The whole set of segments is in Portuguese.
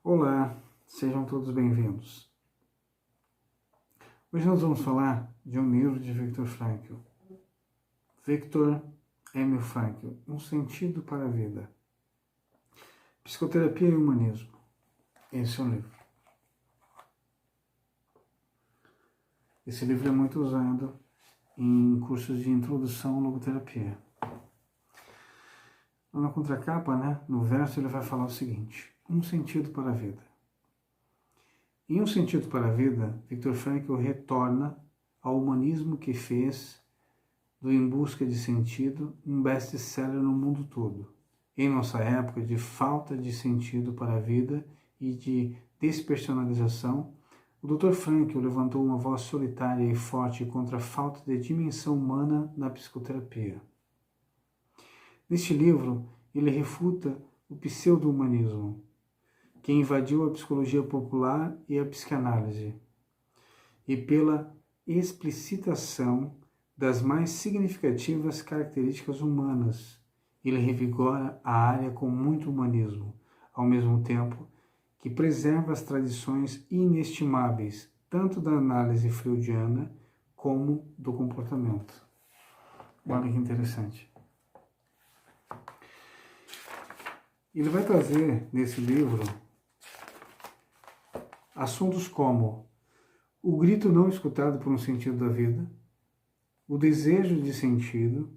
Olá, sejam todos bem-vindos. Hoje nós vamos falar de um livro de Viktor Frankl. Viktor Emil Frankl, Um Sentido para a Vida. Psicoterapia e Humanismo. Esse é o livro. Esse livro é muito usado em cursos de introdução à logoterapia. Na contracapa, no verso, ele vai falar o seguinte: um sentido para a vida. Em Um Sentido para a Vida, Viktor Frankl retorna ao humanismo que fez do Em Busca de Sentido um best-seller no mundo todo. Em nossa época de falta de sentido para a vida e de despersonalização, o Dr. Frankl levantou uma voz solitária e forte contra a falta de dimensão humana na psicoterapia. Neste livro, ele refuta o pseudo-humanismo, que invadiu a psicologia popular e a psicanálise, e pela explicitação das mais significativas características humanas, ele revigora a área com muito humanismo, ao mesmo tempo que preserva as tradições inestimáveis, tanto da análise freudiana como do comportamento. Olha que interessante. Ele vai trazer nesse livro assuntos como o grito não escutado por um sentido da vida, o desejo de sentido,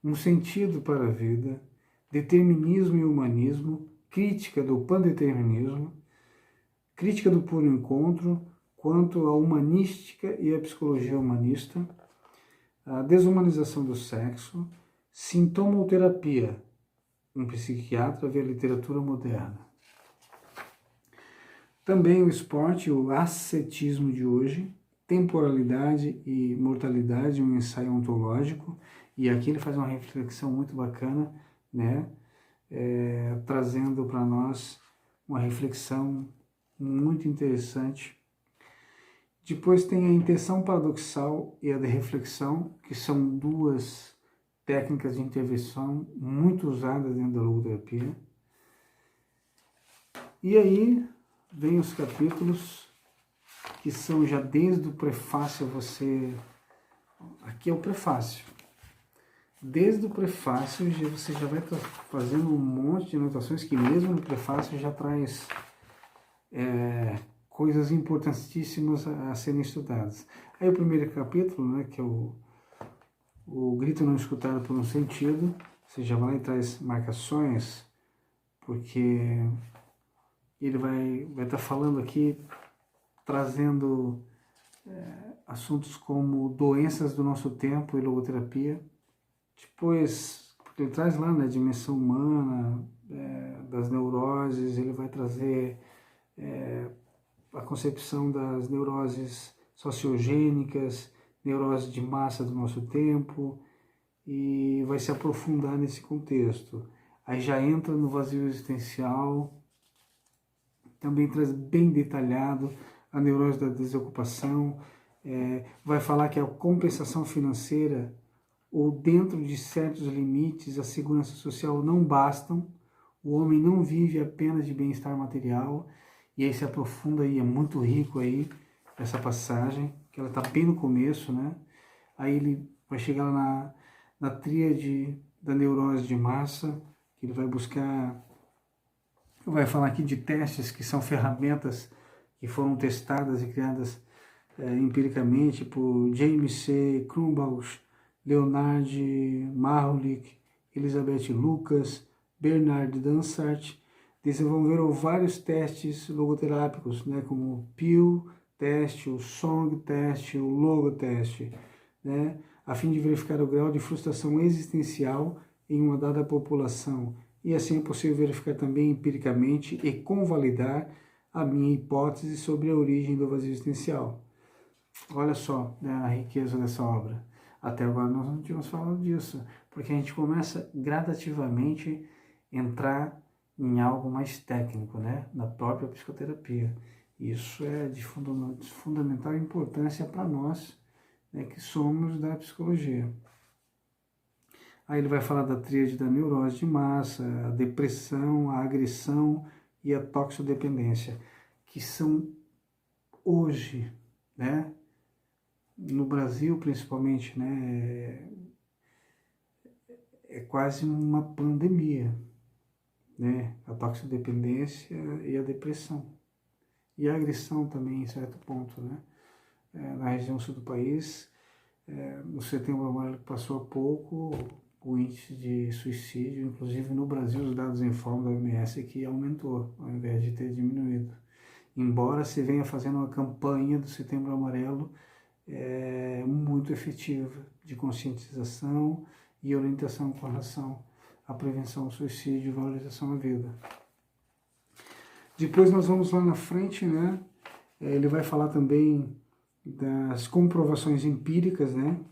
um sentido para a vida, determinismo e humanismo, crítica do pandeterminismo, crítica do puro encontro, quanto à humanística e à psicologia humanista, a desumanização do sexo, sintomoterapia, um psiquiatra vê a literatura moderna. Também o esporte, o ascetismo de hoje, temporalidade e mortalidade, um ensaio ontológico, e aqui ele faz uma reflexão muito bacana, trazendo para nós uma reflexão muito interessante. Depois tem a intenção paradoxal e a de reflexão, que são duas técnicas de intervenção muito usadas dentro da logoterapia. E aí vem os capítulos que são já desde o prefácio, aqui é o prefácio. Desde o prefácio você já vai fazendo um monte de anotações que mesmo no prefácio já traz coisas importantíssimas a serem estudadas. Aí o primeiro capítulo, que é o grito não escutado por um sentido, você já vai e traz marcações, porque ele vai estar falando aqui, trazendo assuntos como doenças do nosso tempo e logoterapia. Depois, porque ele traz lá na dimensão humana, das neuroses, ele vai trazer a concepção das neuroses sociogênicas, neurose de massa do nosso tempo, e vai se aprofundar nesse contexto. Aí já entra no vazio existencial, também traz bem detalhado a neurose da desocupação, vai falar que a compensação financeira, ou dentro de certos limites, a segurança social não bastam, o homem não vive apenas de bem-estar material, e aí se aprofunda aí, é muito rico aí, essa passagem, que ela está bem no começo, Aí ele vai chegar lá na tríade da neurose de massa, que ele vai buscar, vai falar aqui de testes que são ferramentas que foram testadas e criadas empiricamente por James C. Krumbaugh, Leonard Marulik, Elizabeth Lucas, Bernard Dansart, desenvolveram vários testes logoterápicos, como o PIL teste, o SONG teste, o Logo teste, a fim de verificar o grau de frustração existencial em uma dada população. E assim é possível verificar também empiricamente e convalidar a minha hipótese sobre a origem do vazio existencial. Olha só a riqueza dessa obra. Até agora nós não tínhamos falado disso, porque a gente começa gradativamente a entrar em algo mais técnico, na própria psicoterapia. Isso é de fundamental importância para nós, que somos da psicologia. Aí ele vai falar da tríade da neurose de massa, a depressão, a agressão e a toxodependência, que são hoje, né, no Brasil principalmente, né, é quase uma pandemia, né, a toxodependência e a depressão. E a agressão também, em certo ponto, né, na região sul do país, no Setembro Amarelo que passou há pouco, o índice de suicídio, inclusive no Brasil, os dados informam da OMS que aumentou, ao invés de ter diminuído. Embora se venha fazendo uma campanha do Setembro Amarelo muito efetiva de conscientização e orientação com relação à prevenção do suicídio e valorização da vida. Depois nós vamos lá na frente, né? Ele vai falar também das comprovações empíricas, né?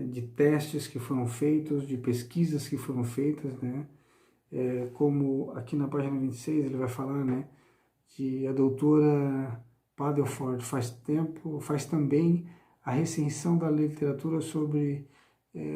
De testes que foram feitos, de pesquisas que foram feitas, né? Como aqui na página 26 ele vai falar, né? Que a doutora Padelford faz também a recensão da literatura sobre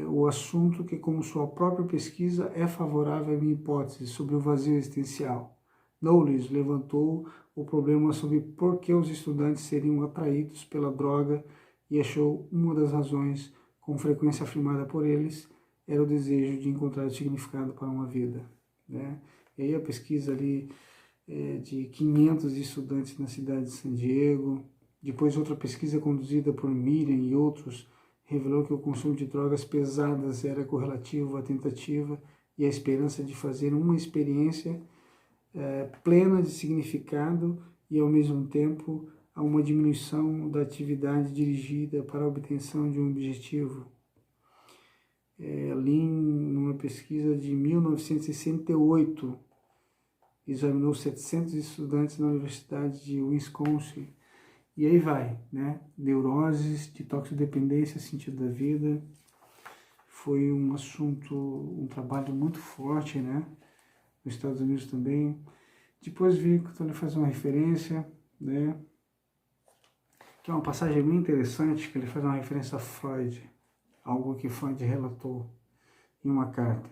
o assunto que, como sua própria pesquisa, é favorável à minha hipótese sobre o vazio existencial. Knowles levantou o problema sobre por que os estudantes seriam atraídos pela droga e achou uma das razões, com frequência afirmada por eles, era o desejo de encontrar significado para uma vida, né? E aí a pesquisa ali de 500 estudantes na cidade de San Diego, depois outra pesquisa conduzida por Miriam e outros, revelou que o consumo de drogas pesadas era correlativo à tentativa e à esperança de fazer uma experiência plena de significado e, ao mesmo tempo, a uma diminuição da atividade dirigida para a obtenção de um objetivo. Ali, numa pesquisa de 1968, examinou 700 estudantes na Universidade de Wisconsin. E aí vai, né? Neuroses, de toxodependência, sentido da vida. Foi um assunto, um trabalho muito forte, né? Nos Estados Unidos também. Depois Victor ele faz uma referência, né? Que é uma passagem muito interessante, que ele faz uma referência a Freud, algo que Freud relatou em uma carta.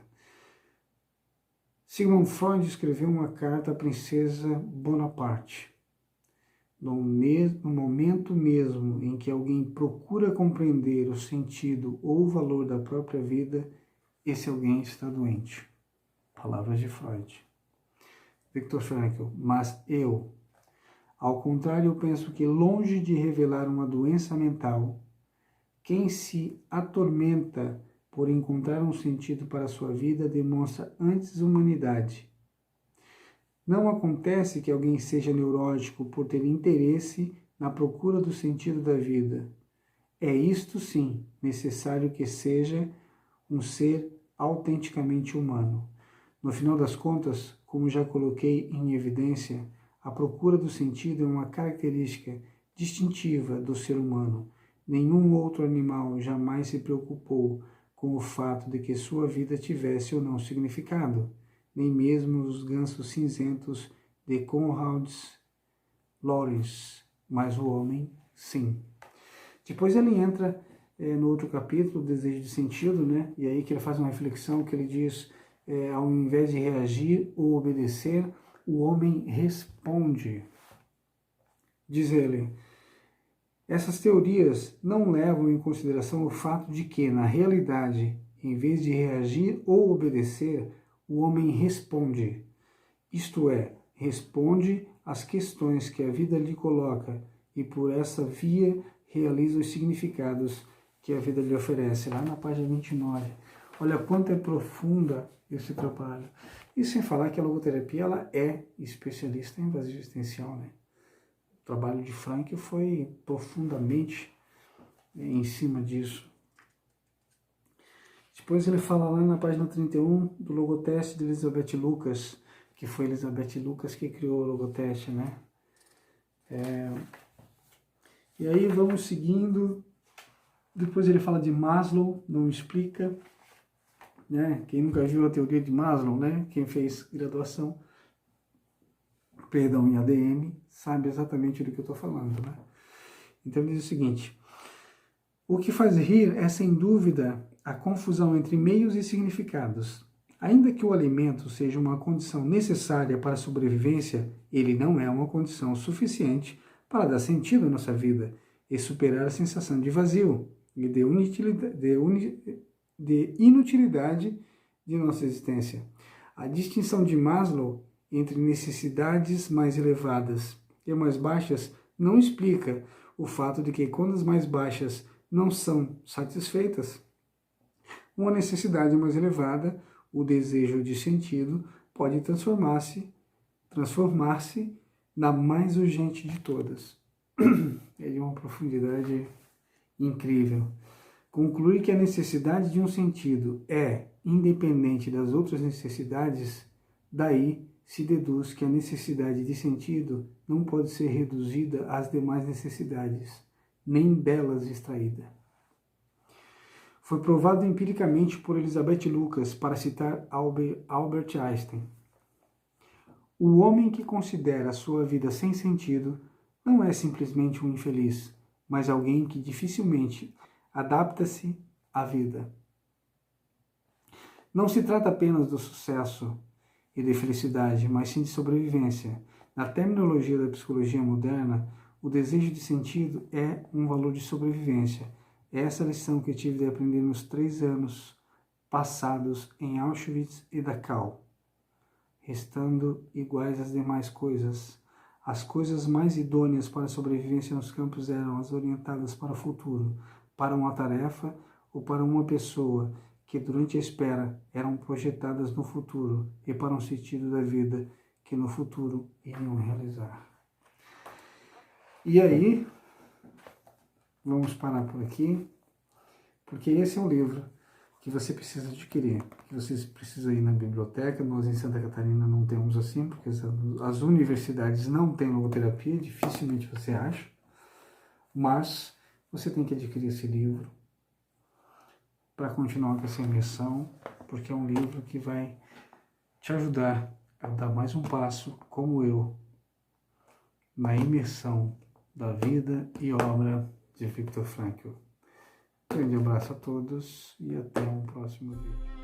Sigmund Freud escreveu uma carta à princesa Bonaparte. No momento mesmo em que alguém procura compreender o sentido ou o valor da própria vida, esse alguém está doente. Palavras de Freud. Viktor Frankl. Mas eu, ao contrário, eu penso que, longe de revelar uma doença mental, quem se atormenta por encontrar um sentido para a sua vida demonstra antes humanidade. Não acontece que alguém seja neurótico por ter interesse na procura do sentido da vida. É isto sim necessário que seja um ser autenticamente humano. No final das contas, como já coloquei em evidência, a procura do sentido é uma característica distintiva do ser humano. Nenhum outro animal jamais se preocupou com o fato de que sua vida tivesse ou não significado, nem mesmo os gansos cinzentos de Konrad Lorenz, mas o homem, sim. Depois ele entra no outro capítulo, Desejo de Sentido, né? E aí que ele faz uma reflexão que ele diz, ao invés de reagir ou obedecer, o homem responde. Diz ele, essas teorias não levam em consideração o fato de que, na realidade, em vez de reagir ou obedecer, o homem responde. Isto é, responde às questões que a vida lhe coloca e, por essa via, realiza os significados que a vida lhe oferece. Lá na página 29. Olha quanto é profunda esse trabalho. E sem falar que a logoterapia ela é especialista em vazio existencial, né? O trabalho de Frankl foi profundamente em cima disso. Depois ele fala lá na página 31 do logoteste de Elizabeth Lucas, que foi Elizabeth Lucas que criou o logoteste, né? E aí vamos seguindo. Depois ele fala de Maslow, não explica, né? Quem nunca viu a teoria de Maslow, né? Quem fez graduação, em ADM, sabe exatamente do que eu estou falando, né? Então ele diz o seguinte, o que faz rir é sem dúvida a confusão entre meios e significados. Ainda que o alimento seja uma condição necessária para a sobrevivência, ele não é uma condição suficiente para dar sentido à nossa vida e superar a sensação de vazio e de inutilidade de nossa existência. A distinção de Maslow entre necessidades mais elevadas e mais baixas não explica o fato de que, quando as mais baixas não são satisfeitas, uma necessidade mais elevada, o desejo de sentido, pode transformar-se na mais urgente de todas. É de uma profundidade incrível. Concluir que a necessidade de um sentido é independente das outras necessidades, daí se deduz que a necessidade de sentido não pode ser reduzida às demais necessidades, nem delas extraída. Foi provado empiricamente por Elizabeth Lucas, para citar Albert Einstein. O homem que considera a sua vida sem sentido não é simplesmente um infeliz, mas alguém que dificilmente adapta-se à vida. Não se trata apenas do sucesso e de felicidade, mas sim de sobrevivência. Na terminologia da psicologia moderna, o desejo de sentido é um valor de sobrevivência. É essa lição que eu tive de aprender nos 3 anos passados em Auschwitz e Dachau, restando iguais às demais coisas. As coisas mais idôneas para a sobrevivência nos campos eram as orientadas para o futuro, para uma tarefa ou para uma pessoa, que durante a espera eram projetadas no futuro, e para um sentido da vida que no futuro iriam realizar. E aí, vamos parar por aqui, porque esse é um livro que você precisa adquirir, que você precisa ir na biblioteca. Nós em Santa Catarina não temos assim, porque as universidades não têm logoterapia, dificilmente você acha, mas você tem que adquirir esse livro para continuar com essa imersão, porque é um livro que vai te ajudar a dar mais um passo, como eu, na imersão da vida e obra de Viktor Frankl. Um grande abraço a todos e até um próximo vídeo.